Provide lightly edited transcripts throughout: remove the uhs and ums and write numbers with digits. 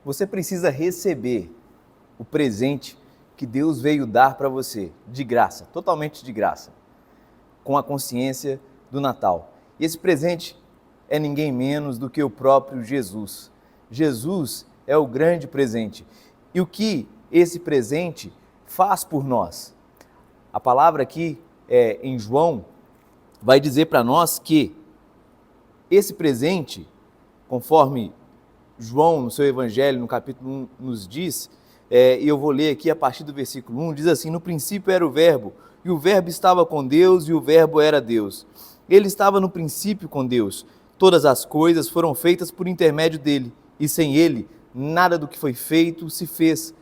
Você precisa receber o presente que Deus veio dar para você, de graça, totalmente de graça, com a consciência do Natal. E esse presente é ninguém menos do que o próprio Jesus. Jesus é o grande presente. E o que esse presente faz por nós? A palavra aqui em João vai dizer para nós que esse presente, conforme João, no seu Evangelho, no capítulo 1, nos diz, e eu vou ler aqui a partir do versículo 1, diz assim: no princípio era o Verbo, e o Verbo estava com Deus, e o Verbo era Deus. Ele estava no princípio com Deus. Todas as coisas foram feitas por intermédio dele, e sem ele, nada do que foi feito se fez.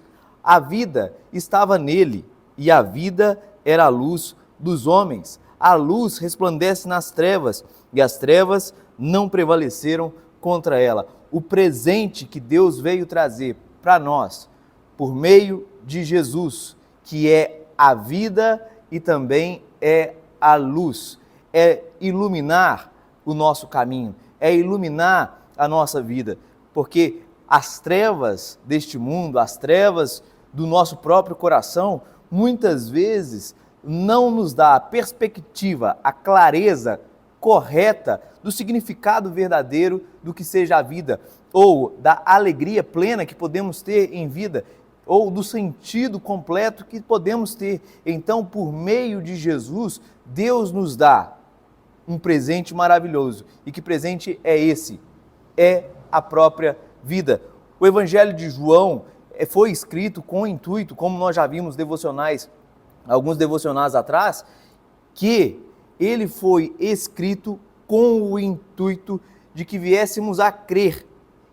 A vida estava nele, e a vida era a luz dos homens. A luz resplandece nas trevas, e as trevas não prevaleceram contra ela. O presente que Deus veio trazer para nós, por meio de Jesus, que é a vida e também é a luz, é iluminar o nosso caminho, é iluminar a nossa vida, porque as trevas deste mundo, as trevas do nosso próprio coração, muitas vezes não nos dá a perspectiva, a clareza correta do significado verdadeiro do que seja a vida, ou da alegria plena que podemos ter em vida, ou do sentido completo que podemos ter. Então, por meio de Jesus, Deus nos dá um presente maravilhoso. E que presente é esse? É a própria vida. O Evangelho de João foi escrito com o intuito, como nós já vimos alguns devocionais atrás, que ele foi escrito com o intuito de que viéssemos a crer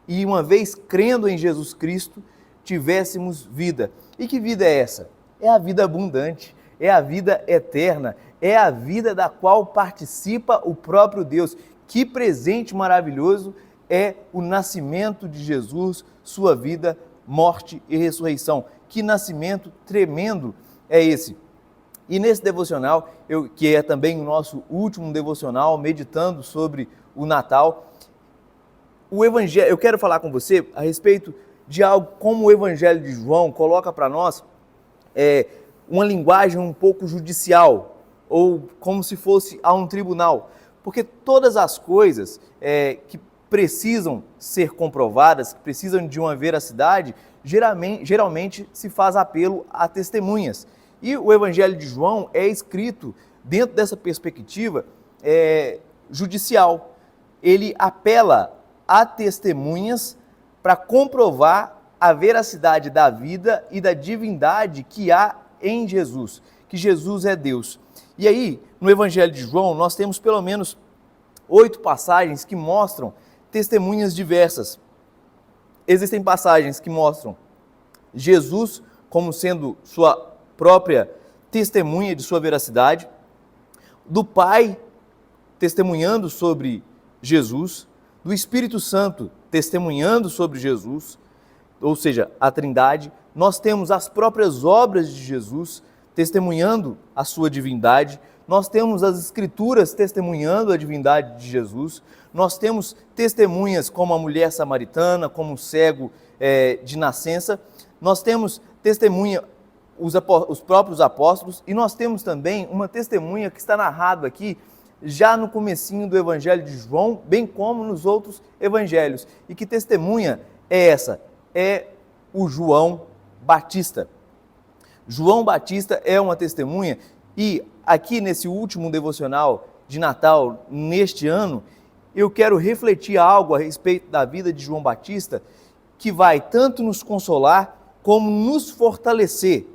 e, uma vez crendo em Jesus Cristo, tivéssemos vida. E que vida é essa? É a vida abundante, é a vida eterna, é a vida da qual participa o próprio Deus. Que presente maravilhoso é o nascimento de Jesus, sua vida, morte e ressurreição. Que nascimento tremendo é esse! E nesse devocional, que é também o nosso último devocional, meditando sobre o Natal, o Evangelho, eu quero falar com você a respeito de algo como o Evangelho de João coloca para nós uma linguagem um pouco judicial, ou como se fosse a um tribunal, porque todas as coisas que precisam ser comprovadas, que precisam de uma veracidade, geralmente se faz apelo a testemunhas. E o Evangelho de João é escrito dentro dessa perspectiva judicial. Ele apela a testemunhas para comprovar a veracidade da vida e da divindade que há em Jesus, que Jesus é Deus. E aí, no Evangelho de João, nós temos pelo menos 8 passagens que mostram testemunhas diversas. Existem passagens que mostram Jesus como sendo sua própria testemunha de sua veracidade, do Pai testemunhando sobre Jesus, do Espírito Santo testemunhando sobre Jesus, ou seja, a Trindade. Nós temos as próprias obras de Jesus testemunhando a sua divindade, nós temos as Escrituras testemunhando a divindade de Jesus, nós temos testemunhas como a mulher samaritana, como o cego de nascença, nós temos testemunha os próprios apóstolos, e nós temos também uma testemunha que está narrado aqui já no comecinho do Evangelho de João, bem como nos outros evangelhos. E que testemunha é essa? É o João Batista. João Batista é uma testemunha, e aqui nesse último devocional de Natal, neste ano, eu quero refletir algo a respeito da vida de João Batista, que vai tanto nos consolar como nos fortalecer,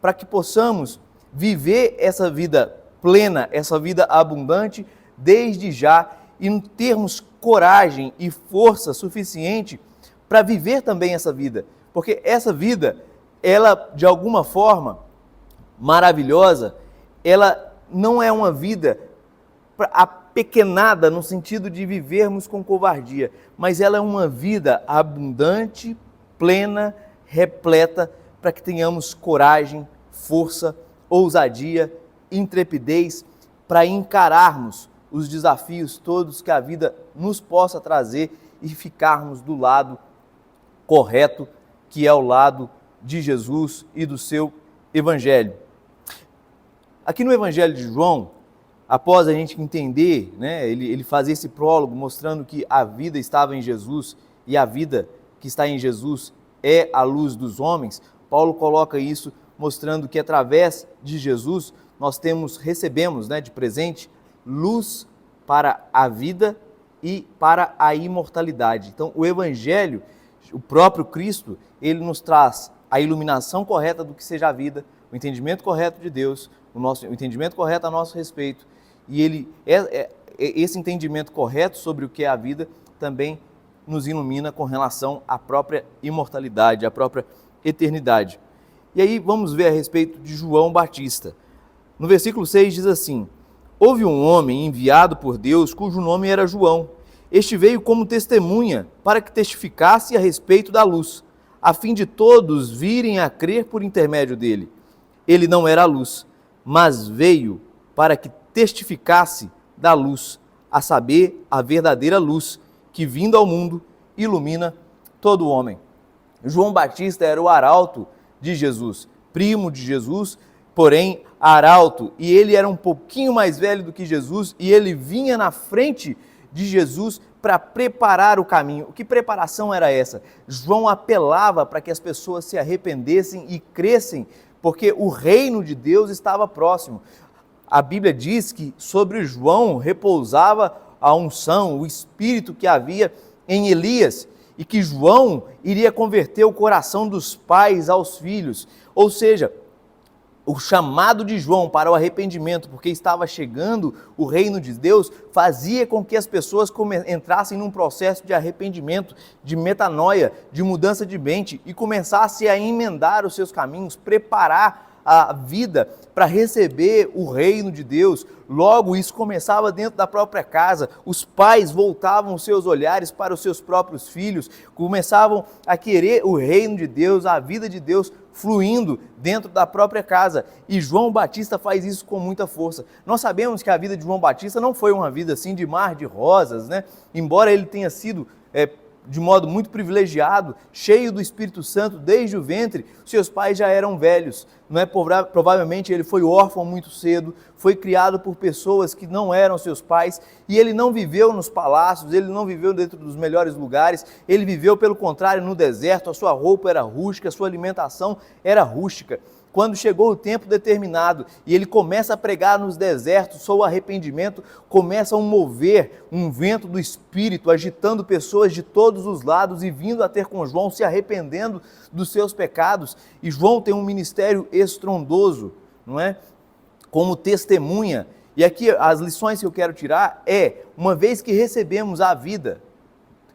para que possamos viver essa vida plena, essa vida abundante, desde já, e termos coragem e força suficiente para viver também essa vida. Porque essa vida, ela, de alguma forma, maravilhosa, ela não é uma vida apequenada no sentido de vivermos com covardia, mas ela é uma vida abundante, plena, repleta, para que tenhamos coragem, força, ousadia, intrepidez para encararmos os desafios todos que a vida nos possa trazer e ficarmos do lado correto, que é ao lado de Jesus e do seu Evangelho. Aqui no Evangelho de João, após a gente entender, né, ele faz esse prólogo mostrando que a vida estava em Jesus e a vida que está em Jesus é a luz dos homens, Paulo coloca isso mostrando que através de Jesus nós recebemos, né, de presente luz para a vida e para a imortalidade. Então, o Evangelho, o próprio Cristo, ele nos traz a iluminação correta do que seja a vida, o entendimento correto de Deus, o entendimento correto a nosso respeito, e esse entendimento correto sobre o que é a vida também nos ilumina com relação à própria imortalidade, à própria eternidade. E aí vamos ver a respeito de João Batista. No versículo 6 diz assim: houve um homem enviado por Deus cujo nome era João. Este veio como testemunha para que testificasse a respeito da luz, a fim de todos virem a crer por intermédio dele. Ele não era a luz, mas veio para que testificasse da luz, a saber, a verdadeira luz, que vindo ao mundo ilumina todo homem. João Batista era o arauto de Jesus, primo de Jesus, porém arauto, e ele era um pouquinho mais velho do que Jesus, e ele vinha na frente de Jesus para preparar o caminho. Que preparação era essa? João apelava para que as pessoas se arrependessem e crescem, porque o reino de Deus estava próximo. A Bíblia diz que sobre João repousava a unção, o espírito que havia em Elias, e que João iria converter o coração dos pais aos filhos. Ou seja, o chamado de João para o arrependimento, porque estava chegando o reino de Deus, fazia com que as pessoas entrassem num processo de arrependimento, de metanoia, de mudança de mente e começassem a emendar os seus caminhos, preparar a vida para receber o reino de Deus. Logo, isso começava dentro da própria casa. Os pais voltavam os seus olhares para os seus próprios filhos, começavam a querer o reino de Deus, a vida de Deus fluindo dentro da própria casa. E João Batista faz isso com muita força. Nós sabemos que a vida de João Batista não foi uma vida assim de mar de rosas, né? Embora ele tenha sido de modo muito privilegiado, cheio do Espírito Santo desde o ventre, seus pais já eram velhos, não é? Provavelmente ele foi órfão muito cedo, foi criado por pessoas que não eram seus pais, e ele não viveu nos palácios, ele não viveu dentro dos melhores lugares, ele viveu pelo contrário no deserto, a sua roupa era rústica, a sua alimentação era rústica. Quando chegou o tempo determinado e ele começa a pregar nos desertos, sob o arrependimento, começa a mover um vento do Espírito, agitando pessoas de todos os lados e vindo a ter com João, se arrependendo dos seus pecados. E João tem um ministério estrondoso, não é? Como testemunha. E aqui as lições que eu quero tirar uma vez que recebemos a vida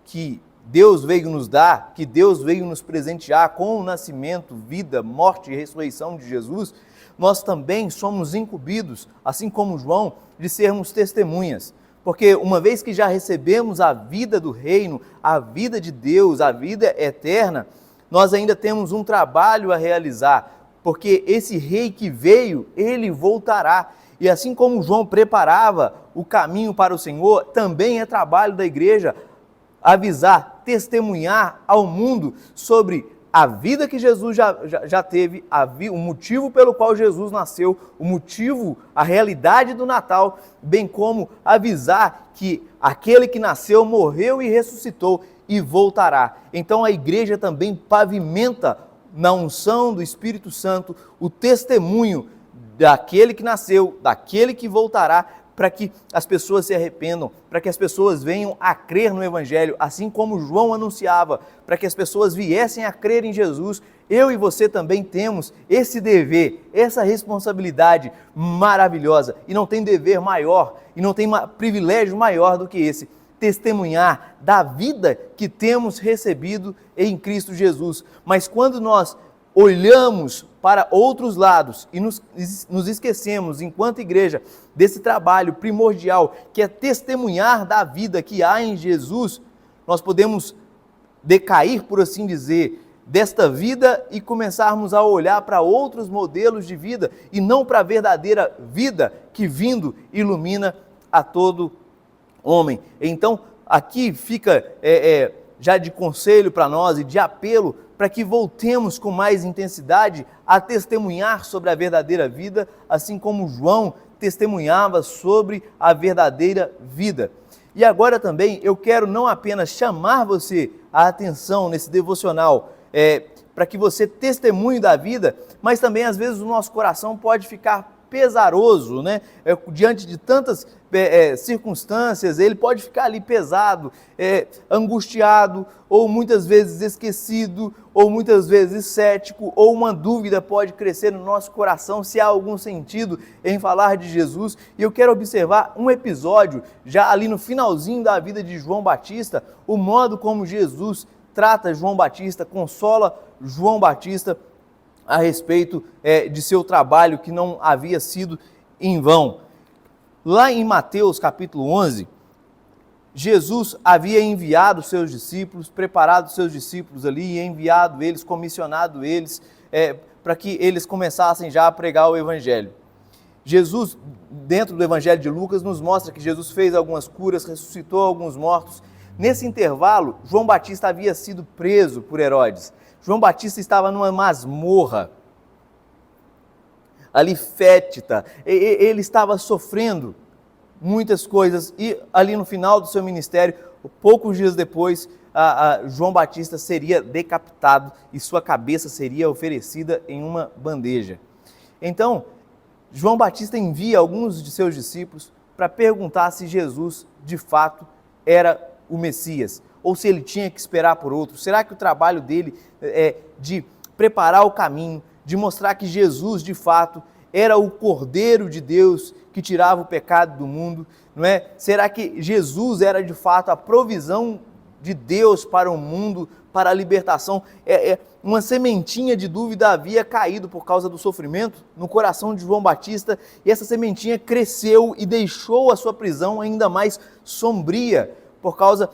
que Deus veio nos dar, que Deus veio nos presentear com o nascimento, vida, morte e ressurreição de Jesus, nós também somos incumbidos, assim como João, de sermos testemunhas. Porque uma vez que já recebemos a vida do reino, a vida de Deus, a vida eterna, nós ainda temos um trabalho a realizar, porque esse rei que veio, ele voltará. E assim como João preparava o caminho para o Senhor, também é trabalho da igreja avisar, testemunhar ao mundo sobre a vida que Jesus já teve, o motivo pelo qual Jesus nasceu, o motivo, a realidade do Natal, bem como avisar que aquele que nasceu, morreu e ressuscitou e voltará. Então a igreja também pavimenta na unção do Espírito Santo o testemunho daquele que nasceu, daquele que voltará, para que as pessoas se arrependam, para que as pessoas venham a crer no Evangelho, assim como João anunciava, para que as pessoas viessem a crer em Jesus. Eu e você também temos esse dever, essa responsabilidade maravilhosa, e não tem dever maior, e não tem privilégio maior do que esse, testemunhar da vida que temos recebido em Cristo Jesus. Mas quando nós olhamos para outros lados e nos esquecemos, enquanto igreja, desse trabalho primordial que é testemunhar da vida que há em Jesus, nós podemos decair, por assim dizer, desta vida e começarmos a olhar para outros modelos de vida e não para a verdadeira vida que vindo ilumina a todo homem. Então, aqui fica já de conselho para nós e de apelo para que voltemos com mais intensidade a testemunhar sobre a verdadeira vida, assim como João testemunhava sobre a verdadeira vida. E agora também eu quero não apenas chamar você a atenção nesse devocional, para que você testemunhe da vida, mas também às vezes o nosso coração pode ficar pesaroso, né? Diante de tantas circunstâncias, ele pode ficar ali pesado, angustiado, ou muitas vezes esquecido, ou muitas vezes cético, ou uma dúvida pode crescer no nosso coração se há algum sentido em falar de Jesus. E eu quero observar um episódio, já ali no finalzinho da vida de João Batista, o modo como Jesus trata João Batista, consola João Batista a respeito de seu trabalho que não havia sido em vão. Lá em Mateus capítulo 11, Jesus havia enviado seus discípulos, preparado seus discípulos ali e enviado eles, comissionado eles para que eles começassem já a pregar o Evangelho. Jesus, dentro do Evangelho de Lucas, nos mostra que Jesus fez algumas curas, ressuscitou alguns mortos. Nesse intervalo, João Batista havia sido preso por Herodes. João Batista estava numa masmorra, ali fétida, ele estava sofrendo muitas coisas e ali no final do seu ministério, poucos dias depois, João Batista seria decapitado e sua cabeça seria oferecida em uma bandeja. Então, João Batista envia alguns de seus discípulos para perguntar se Jesus de fato era o Messias, ou se ele tinha que esperar por outro. Será que o trabalho dele de preparar o caminho, de mostrar que Jesus de fato era o Cordeiro de Deus que tirava o pecado do mundo, não é? Será que Jesus era de fato a provisão de Deus para o mundo, para a libertação? Uma sementinha de dúvida havia caído por causa do sofrimento no coração de João Batista, e essa sementinha cresceu e deixou a sua prisão ainda mais sombria por causa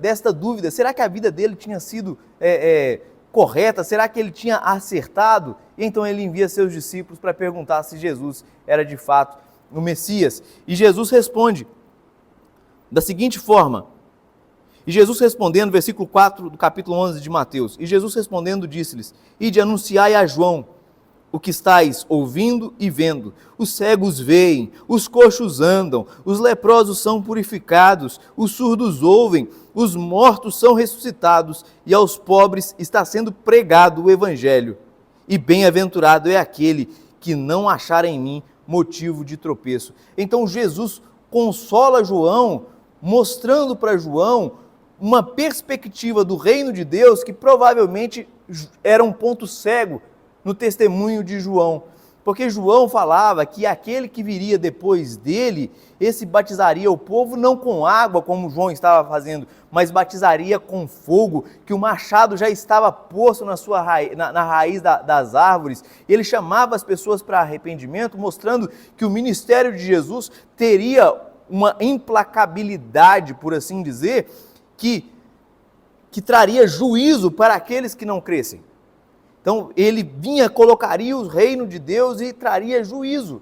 desta dúvida. Será que a vida dele tinha sido correta? Será que ele tinha acertado? E então ele envia seus discípulos para perguntar se Jesus era de fato o Messias. E Jesus responde da seguinte forma: e Jesus respondendo, versículo 4 do capítulo 11 de Mateus, e Jesus respondendo disse-lhes: ide anunciai a João o que estáis ouvindo e vendo. Os cegos veem, os coxos andam, os leprosos são purificados, os surdos ouvem, os mortos são ressuscitados, e aos pobres está sendo pregado o Evangelho. E bem-aventurado é aquele que não achar em mim motivo de tropeço. Então Jesus consola João, mostrando para João uma perspectiva do reino de Deus que provavelmente era um ponto cego no testemunho de João, porque João falava que aquele que viria depois dele, esse batizaria o povo não com água, como João estava fazendo, mas batizaria com fogo, que o machado já estava posto na raiz das árvores. Ele chamava as pessoas para arrependimento, mostrando que o ministério de Jesus teria uma implacabilidade, por assim dizer, que traria juízo para aqueles que não crescem. Então, ele colocaria o reino de Deus e traria juízo.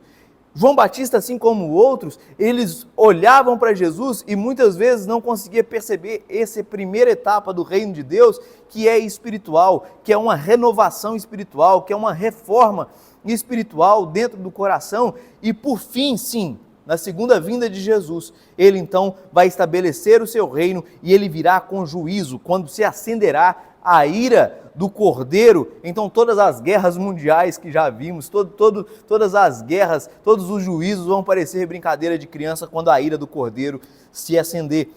João Batista, assim como outros, eles olhavam para Jesus e muitas vezes não conseguiam perceber essa primeira etapa do reino de Deus, que é espiritual, que é uma renovação espiritual, que é uma reforma espiritual dentro do coração. E por fim, sim, na segunda vinda de Jesus, ele então vai estabelecer o seu reino e ele virá com juízo, quando se acenderá a ira do Cordeiro. Então todas as guerras mundiais que já vimos, todas as guerras, todos os juízos vão parecer brincadeira de criança quando a ira do Cordeiro se acender.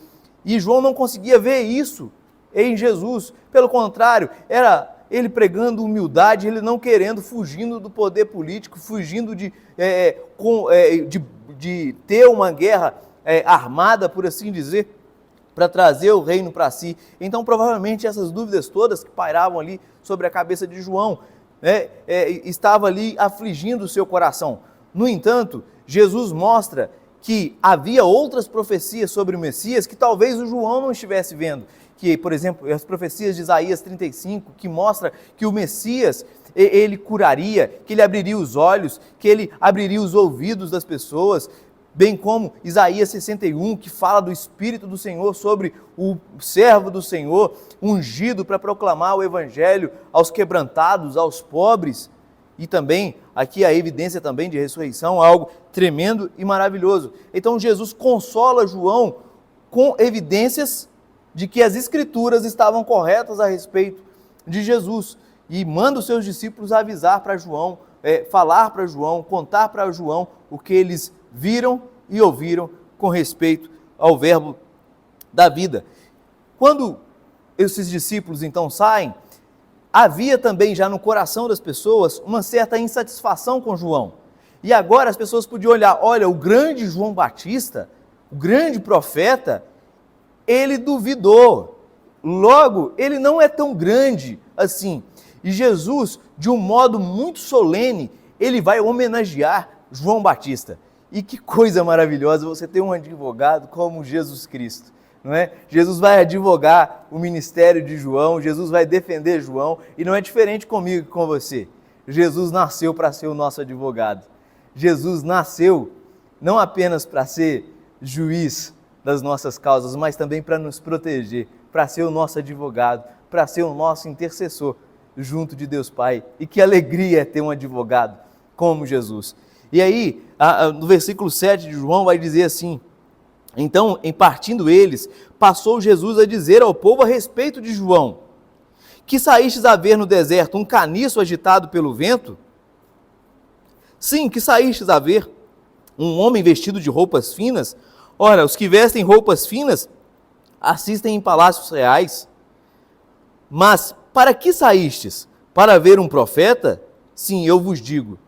E João não conseguia ver isso em Jesus, pelo contrário, era ele pregando humildade, ele não querendo, fugindo do poder político, fugindo de ter uma guerra armada, por assim dizer, para trazer o reino para si. Então, provavelmente, essas dúvidas todas que pairavam ali sobre a cabeça de João, estava ali afligindo o seu coração. No entanto, Jesus mostra que havia outras profecias sobre o Messias que talvez o João não estivesse vendo. Que, por exemplo, as profecias de Isaías 35, que mostra que o Messias, ele curaria, que ele abriria os olhos, que ele abriria os ouvidos das pessoas. bem como Isaías 61, que fala do Espírito do Senhor sobre o servo do Senhor, ungido para proclamar o Evangelho aos quebrantados, aos pobres, e também aqui a evidência também de ressurreição, algo tremendo e maravilhoso. Então Jesus consola João com evidências de que as Escrituras estavam corretas a respeito de Jesus, e manda os seus discípulos avisar para João, falar para João, contar para João o que eles viram e ouviram com respeito ao verbo da vida. Quando esses discípulos então saem, havia também já no coração das pessoas uma certa insatisfação com João. E agora as pessoas podiam olhar, olha, o grande João Batista, o grande profeta, ele duvidou. Logo, ele não é tão grande assim. E Jesus, de um modo muito solene, ele vai homenagear João Batista. E que coisa maravilhosa você ter um advogado como Jesus Cristo, não é? Jesus vai advogar o ministério de João, Jesus vai defender João, e não é diferente comigo e com você. Jesus nasceu para ser o nosso advogado. Jesus nasceu não apenas para ser juiz das nossas causas, mas também para nos proteger, para ser o nosso advogado, para ser o nosso intercessor junto de Deus Pai. E que alegria é ter um advogado como Jesus. E aí, no versículo 7 de João vai dizer assim: então, em partindo eles, passou Jesus a dizer ao povo a respeito de João: que saístes a ver no deserto um caniço agitado pelo vento? Sim, que saístes a ver um homem vestido de roupas finas? Ora, os que vestem roupas finas assistem em palácios reais. Mas para que saístes? Para ver um profeta? Sim, eu vos digo,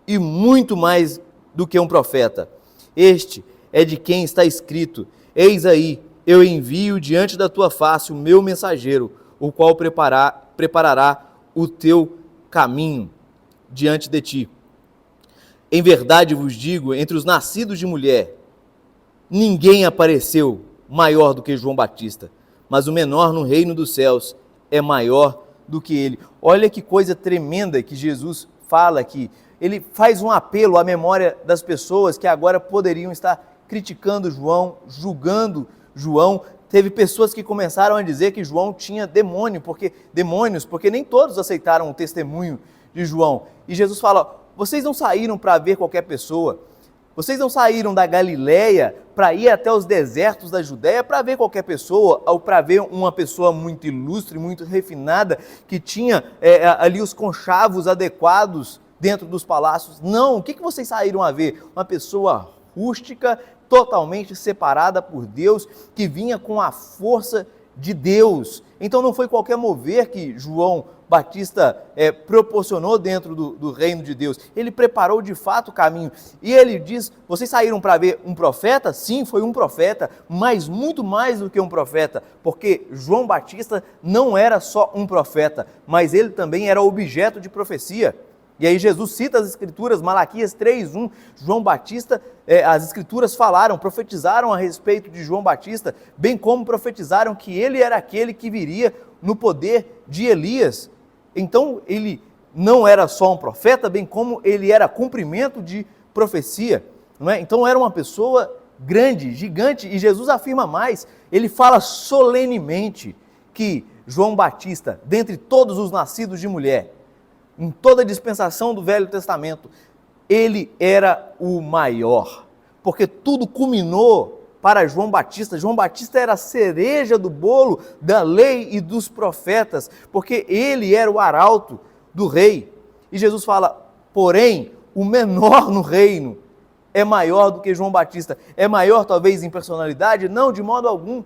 e muito mais do que um profeta. Este é de quem está escrito: eis aí, eu envio diante da tua face o meu mensageiro, o qual preparará o teu caminho diante de ti. Em verdade vos digo, entre os nascidos de mulher, ninguém apareceu maior do que João Batista, mas o menor no reino dos céus é maior do que ele. Olha que coisa tremenda que Jesus fala aqui. Ele faz um apelo à memória das pessoas que agora poderiam estar criticando João, julgando João. Teve pessoas que começaram a dizer que João tinha demônios, porque nem todos aceitaram o testemunho de João. E Jesus fala: vocês não saíram para ver qualquer pessoa, vocês não saíram da Galileia para ir até os desertos da Judéia para ver qualquer pessoa, ou para ver uma pessoa muito ilustre, muito refinada, que tinha ali os conchavos adequados dentro dos palácios. Não, o que vocês saíram a ver? Uma pessoa rústica, totalmente separada por Deus, que vinha com a força de Deus. Então não foi qualquer mover que João Batista proporcionou dentro do reino de Deus. Ele preparou de fato o caminho. E ele diz: vocês saíram para ver um profeta? Sim, foi um profeta, mas muito mais do que um profeta, porque João Batista não era só um profeta, mas ele também era objeto de profecia. E aí Jesus cita as Escrituras, Malaquias 3:1, João Batista, as Escrituras falaram, profetizaram a respeito de João Batista, bem como profetizaram que ele era aquele que viria no poder de Elias. Então ele não era só um profeta, bem como ele era cumprimento de profecia, não é? Então era uma pessoa grande, gigante, e Jesus afirma mais, ele fala solenemente que João Batista, dentre todos os nascidos de mulher, em toda a dispensação do Velho Testamento, ele era o maior, porque tudo culminou para João Batista. João Batista era a cereja do bolo da lei e dos profetas, porque ele era o arauto do rei. E Jesus fala: porém, o menor no reino é maior do que João Batista. É maior talvez em personalidade? Não, de modo algum.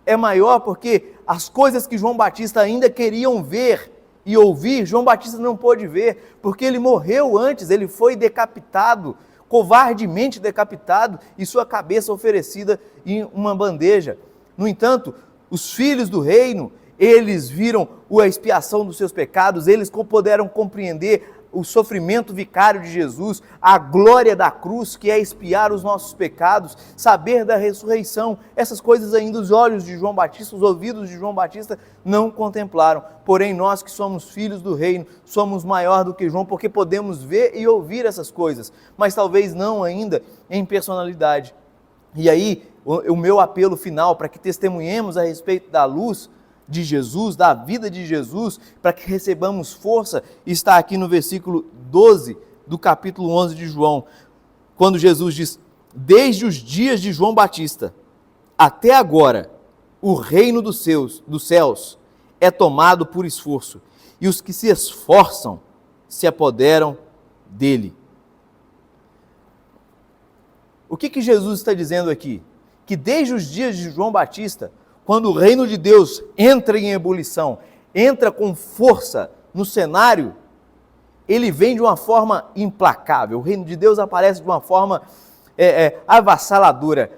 É maior porque as coisas que João Batista ainda queriam ver e ouvir, João Batista não pôde ver, porque ele morreu antes, ele foi decapitado, covardemente decapitado, e sua cabeça oferecida em uma bandeja. No entanto, os filhos do reino, eles viram a expiação dos seus pecados, eles puderam compreender o sofrimento vicário de Jesus, a glória da cruz, que é expiar os nossos pecados, saber da ressurreição. Essas coisas ainda os olhos de João Batista, os ouvidos de João Batista não contemplaram. Porém, nós que somos filhos do reino, somos maior do que João, porque podemos ver e ouvir essas coisas, mas talvez não ainda em personalidade. E aí, o meu apelo final, para que testemunhemos a respeito da luz de Jesus, da vida de Jesus, para que recebamos força, está aqui no versículo 12 do capítulo 11 de João, quando Jesus diz: desde os dias de João Batista até agora, o reino dos céus é tomado por esforço, e os que se esforçam se apoderam dele. O que Jesus está dizendo aqui? Que desde os dias de João Batista, quando o reino de Deus entra em ebulição, entra com força no cenário, ele vem de uma forma implacável. O reino de Deus aparece de uma forma avassaladora.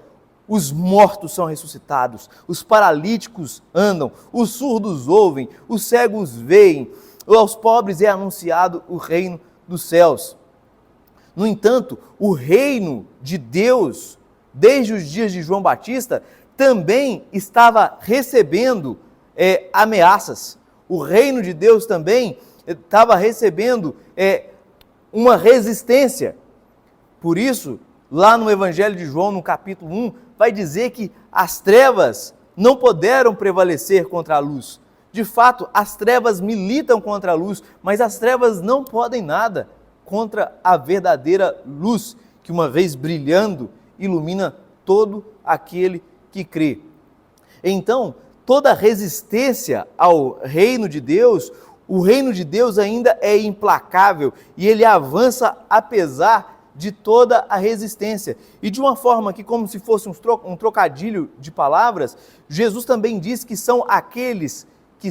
Os mortos são ressuscitados, os paralíticos andam, os surdos ouvem, os cegos veem, aos pobres é anunciado o reino dos céus. No entanto, o reino de Deus, desde os dias de João Batista, também estava recebendo ameaças. O reino de Deus também estava recebendo uma resistência. Por isso, lá no Evangelho de João, no capítulo 1, vai dizer que as trevas não puderam prevalecer contra a luz. De fato, as trevas militam contra a luz, mas as trevas não podem nada contra a verdadeira luz, que uma vez brilhando, ilumina todo aquele que crê. Então, toda resistência ao reino de Deus, o reino de Deus ainda é implacável e ele avança apesar de toda a resistência. E de uma forma que, como se fosse um trocadilho de palavras, Jesus também diz que são aqueles que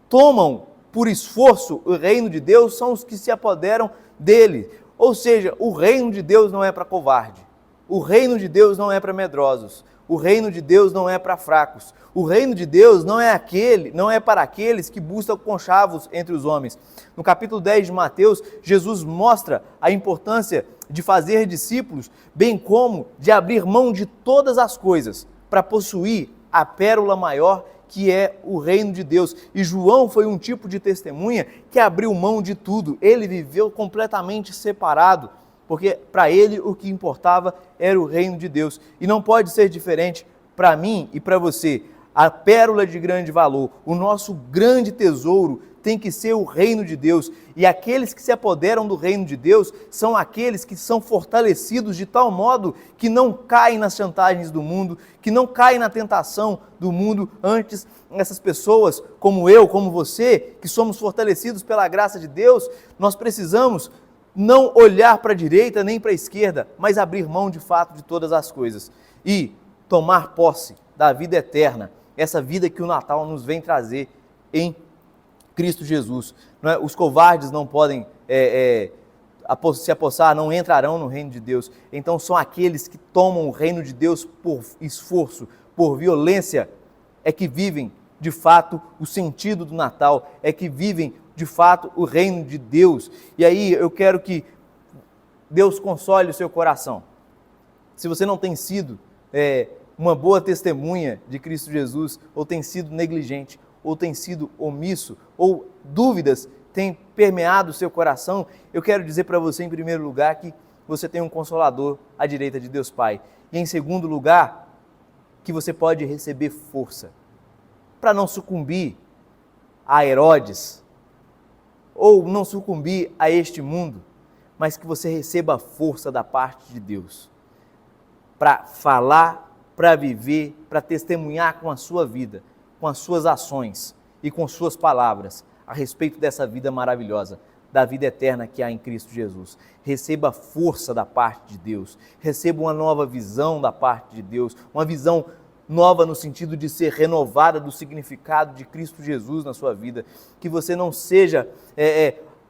tomam por esforço o reino de Deus, são os que se apoderam dele. Ou seja, o reino de Deus não é para covarde, o reino de Deus não é para medrosos, o reino de Deus não é para fracos. O reino de Deus não é para aqueles que buscam conchavos entre os homens. No capítulo 10 de Mateus, Jesus mostra a importância de fazer discípulos, bem como de abrir mão de todas as coisas para possuir a pérola maior, que é o reino de Deus. E João foi um tipo de testemunha que abriu mão de tudo. Ele viveu completamente separado, porque para ele o que importava era o reino de Deus. E não pode ser diferente para mim e para você. A pérola de grande valor, o nosso grande tesouro tem que ser o reino de Deus. E aqueles que se apoderam do reino de Deus são aqueles que são fortalecidos de tal modo que não caem nas chantagens do mundo, que não caem na tentação do mundo. Antes, essas pessoas, como eu, como você, que somos fortalecidos pela graça de Deus, nós precisamos não olhar para a direita nem para a esquerda, mas abrir mão de fato de todas as coisas e tomar posse da vida eterna, essa vida que o Natal nos vem trazer em Cristo Jesus. Os covardes não podem se apossar, não entrarão no reino de Deus. Então são aqueles que tomam o reino de Deus por esforço, por violência, é que vivem de fato o sentido do Natal, é que vivem de fato o reino de Deus. E aí eu quero que Deus console o seu coração. Se você não tem sido uma boa testemunha de Cristo Jesus, ou tem sido negligente, ou tem sido omisso, ou dúvidas têm permeado o seu coração, eu quero dizer para você, em primeiro lugar, que você tem um Consolador à direita de Deus Pai. E em segundo lugar, que você pode receber força para não sucumbir a Herodes, ou não sucumbir a este mundo, mas que você receba força da parte de Deus para falar, para viver, para testemunhar com a sua vida, com as suas ações e com suas palavras a respeito dessa vida maravilhosa, da vida eterna que há em Cristo Jesus. Receba força da parte de Deus, receba uma nova visão da parte de Deus, uma visão nova no sentido de ser renovada do significado de Cristo Jesus na sua vida, que você não seja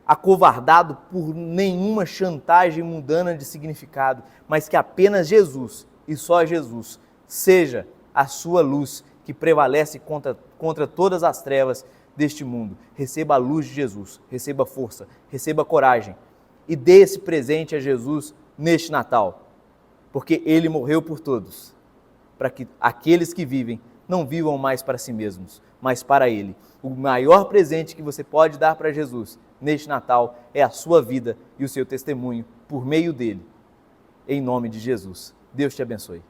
acovardado por nenhuma chantagem mundana de significado, mas que apenas Jesus e só Jesus seja a sua luz que prevalece contra todas as trevas deste mundo. Receba a luz de Jesus, receba força, receba coragem e dê esse presente a Jesus neste Natal, porque Ele morreu por todos, para que aqueles que vivem não vivam mais para si mesmos, mas para Ele. O maior presente que você pode dar para Jesus neste Natal é a sua vida e o seu testemunho por meio dele. Em nome de Jesus. Deus te abençoe.